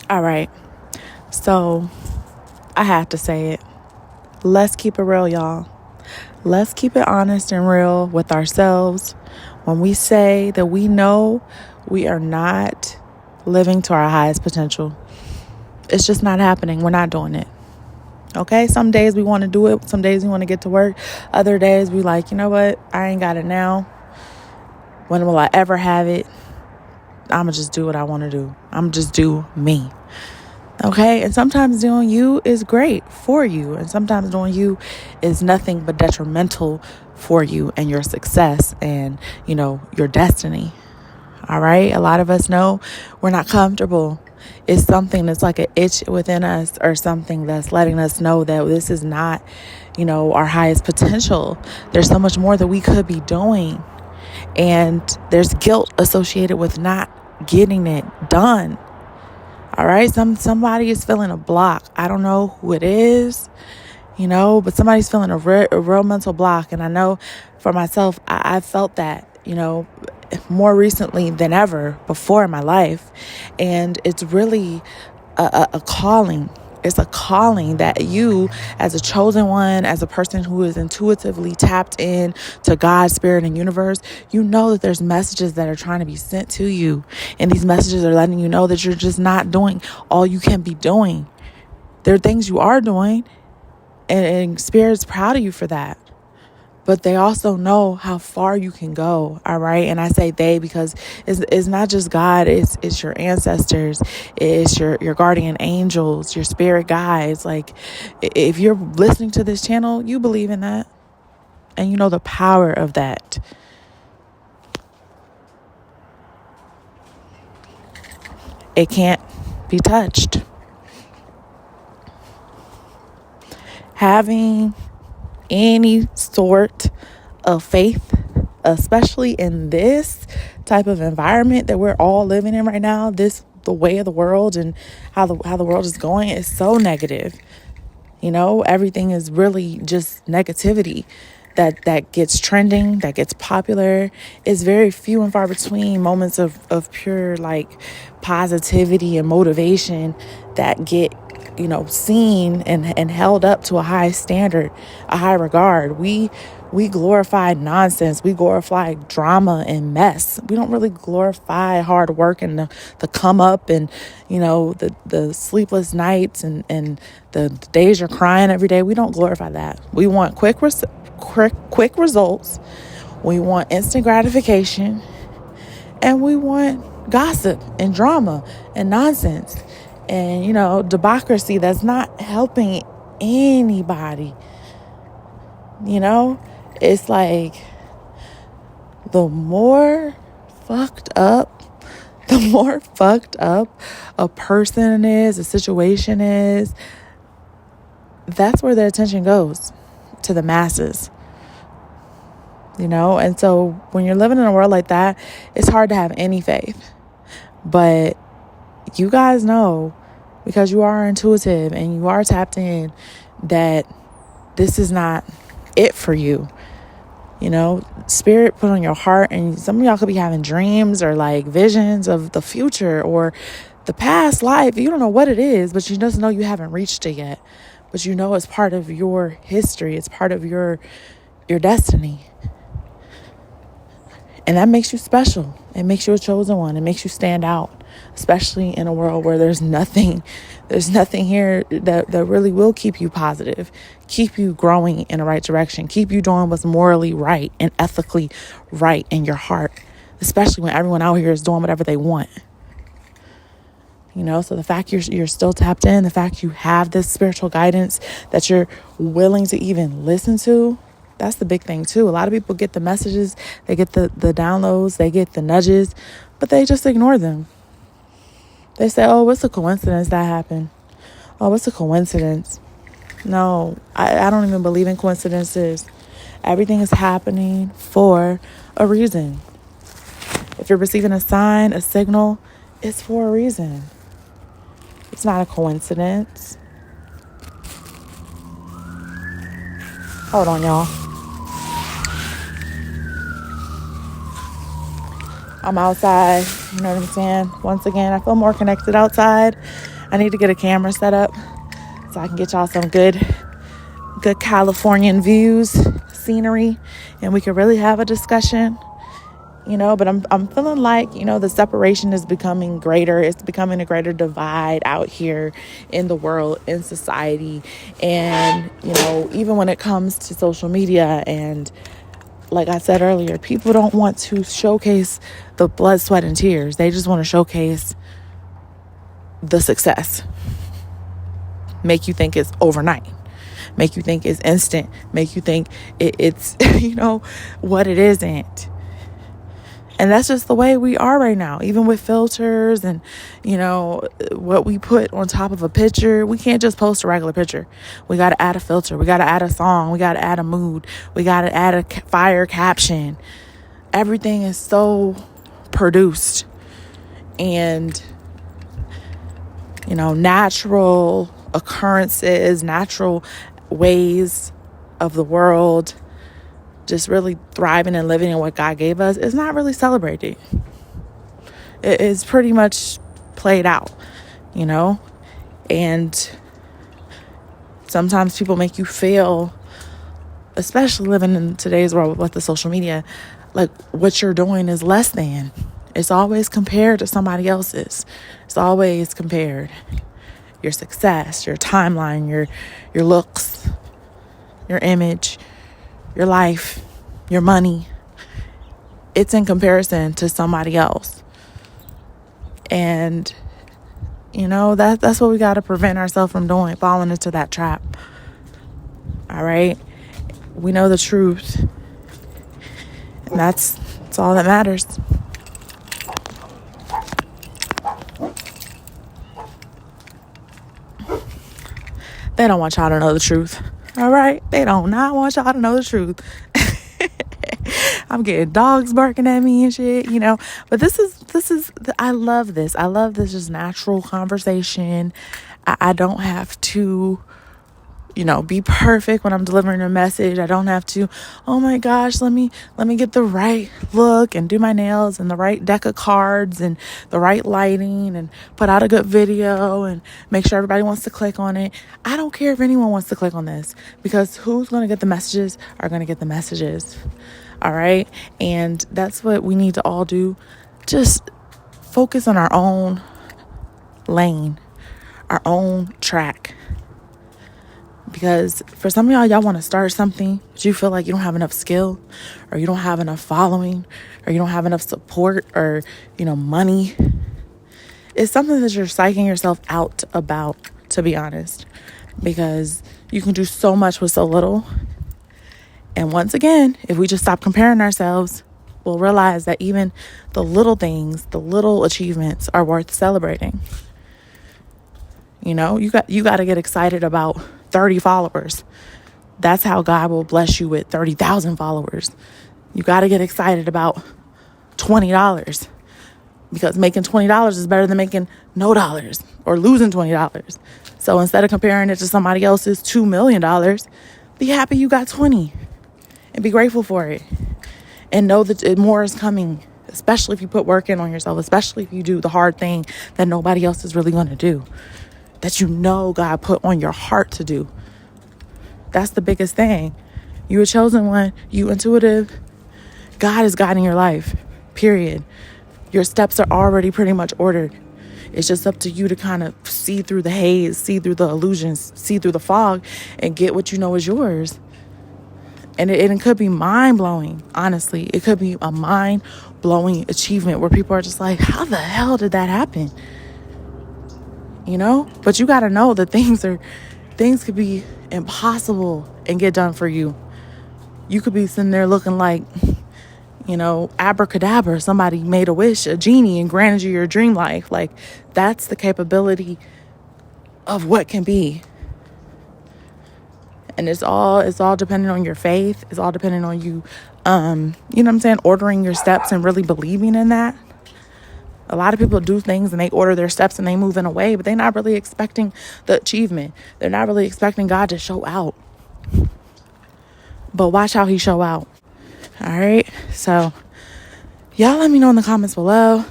All right. So I have to say it. Let's keep it real, y'all. Let's keep it honest and real with ourselves. When we say that we know we are not living to our highest potential, it's just not happening. We're not doing it. Okay? Some days we want to do it. Some days we want to get to work. Other days we like, you know what? I ain't got it now. When will I ever have it? I'm going to just do what I want to do. I'm going to just do me. Okay? And sometimes doing you is great for you. And sometimes doing you is nothing but detrimental for you and your success and, your destiny. All right? A lot of us know we're not comfortable. It's something that's like an itch within us or something that's letting us know that this is not, our highest potential. There's so much more that we could be doing. And there's guilt associated with not getting it done. All right. Somebody is feeling a block. I don't know who it is, but somebody's feeling a real mental block. And I know for myself, I felt that, more recently than ever before in my life. And it's really a calling. It's a calling that you, as a chosen one, as a person who is intuitively tapped in to God, spirit, and universe, you know that there's messages that are trying to be sent to you. And these messages are letting you know that you're just not doing all you can be doing. There are things you are doing, and spirit's proud of you for that. But they also know how far you can go, all right? And I say they because it's not just God, it's your ancestors, it's your guardian angels, your spirit guides. Like, if you're listening to this channel, you believe in that. And you know the power of that. It can't be touched. Having any sort of faith, especially in this type of environment that we're all living in right now, the way of the world and how the world is going is so negative. Everything is really just negativity that gets trending, that gets popular. It's very few and far between moments of pure positivity and motivation that get seen and held up to a high standard, a high regard. We glorify nonsense. We glorify drama and mess. We don't really glorify hard work and the come up and, the sleepless nights and the days you're crying every day. We don't glorify that. We want quick results. We want instant gratification. And we want gossip and drama and nonsense. And, democracy that's not helping anybody. It's like the more fucked up a person is, a situation is, that's where their attention goes, to the masses. And so when you're living in a world like that, it's hard to have any faith. But you guys know, because you are intuitive and you are tapped in, that this is not it for you. Spirit put on your heart, and some of y'all could be having dreams or visions of the future or the past life. You don't know what it is, but you just know you haven't reached it yet. But it's part of your history. It's part of your destiny. And that makes you special. It makes you a chosen one. It makes you stand out, especially in a world where there's nothing here that really will keep you positive, keep you growing in the right direction, keep you doing what's morally right and ethically right in your heart, especially when everyone out here is doing whatever they want. So the fact you're still tapped in, the fact you have this spiritual guidance that you're willing to even listen to, that's the big thing too. A lot of people get the messages, they get the downloads, they get the nudges, but they just ignore them. They say, oh, it's a coincidence that happened. Oh, it's a coincidence. No, I don't even believe in coincidences. Everything is happening for a reason. If you're receiving a sign, a signal, it's for a reason. It's not a coincidence. Hold on, y'all. I'm outside You know what I'm saying? Once again, I feel more connected outside. I need to get a camera set up so I can get y'all some good Californian views, scenery, and we can really have a discussion. But I'm feeling like, the separation is becoming greater. It's becoming a greater divide out here in the world, in society. And, even when it comes to social media, and like I said earlier, people don't want to showcase the blood, sweat, and tears. They just want to showcase the success. Make you think it's overnight. Make you think it's instant. Make you think it's, what it isn't. And that's just the way we are right now, even with filters and, what we put on top of a picture. We can't just post a regular picture. We got to add a filter. We got to add a song. We got to add a mood. We got to add a fire caption. Everything is so produced. And, natural occurrences, natural ways of the world, just really thriving and living in what God gave us, is not really celebrated. It is pretty much played out, and sometimes people make you feel, especially living in today's world with the social media, like what you're doing is less than. It's always compared to somebody else's. It's always compared. Your success, your timeline, your looks, your image, your life, your money. It's in comparison to somebody else. And, that's what we got to prevent ourselves from doing, falling into that trap. All right? We know the truth. And that's all that matters. They don't want y'all to know the truth. All right? They don't not want y'all to know the truth. I'm getting dogs barking at me and shit, But this is, I love this. I love this just natural conversation. I don't have to, be perfect when I'm delivering a message. I don't have to, oh my gosh, let me get the right look and do my nails and the right deck of cards and the right lighting and put out a good video and make sure everybody wants to click on it. I don't care if anyone wants to click on this, because who's going to get the messages are going to get the messages. All right. And that's what we need to all do. Just focus on our own lane, our own track. Because for some of y'all want to start something, but you feel like you don't have enough skill, or you don't have enough following, or you don't have enough support, or, money. It's something that you're psyching yourself out about, to be honest, because you can do so much with so little. And once again, if we just stop comparing ourselves, we'll realize that even the little things, the little achievements are worth celebrating. You got to get excited about 30 followers. That's how God will bless you with 30,000 followers. You got to get excited about $20, because making $20 is better than making no dollars or losing $20. So instead of comparing it to somebody else's $2 million, be happy you got 20 and be grateful for it, and know that more is coming, especially if you put work in on yourself, especially if you do the hard thing that nobody else is really going to do, that God put on your heart to do. That's the biggest thing. You a chosen one. You intuitive. God is guiding your life, period. Your steps are already pretty much ordered. It's just up to you to kind of see through the haze, see through the illusions, see through the fog, and get what you know is yours. And it could be mind-blowing, honestly. It could be a mind-blowing achievement where people are just like, how the hell did that happen? But you got to know that things could be impossible and get done for you. You could be sitting there looking like, abracadabra. Somebody made a wish, a genie, and granted you your dream life. Like, that's the capability of what can be. And it's all dependent on your faith. It's all dependent on you, ordering your steps and really believing in that. A lot of people do things and they order their steps and they move in a way, but they're not really expecting the achievement. They're not really expecting God to show out. But watch how he show out. All right. So y'all let me know in the comments below.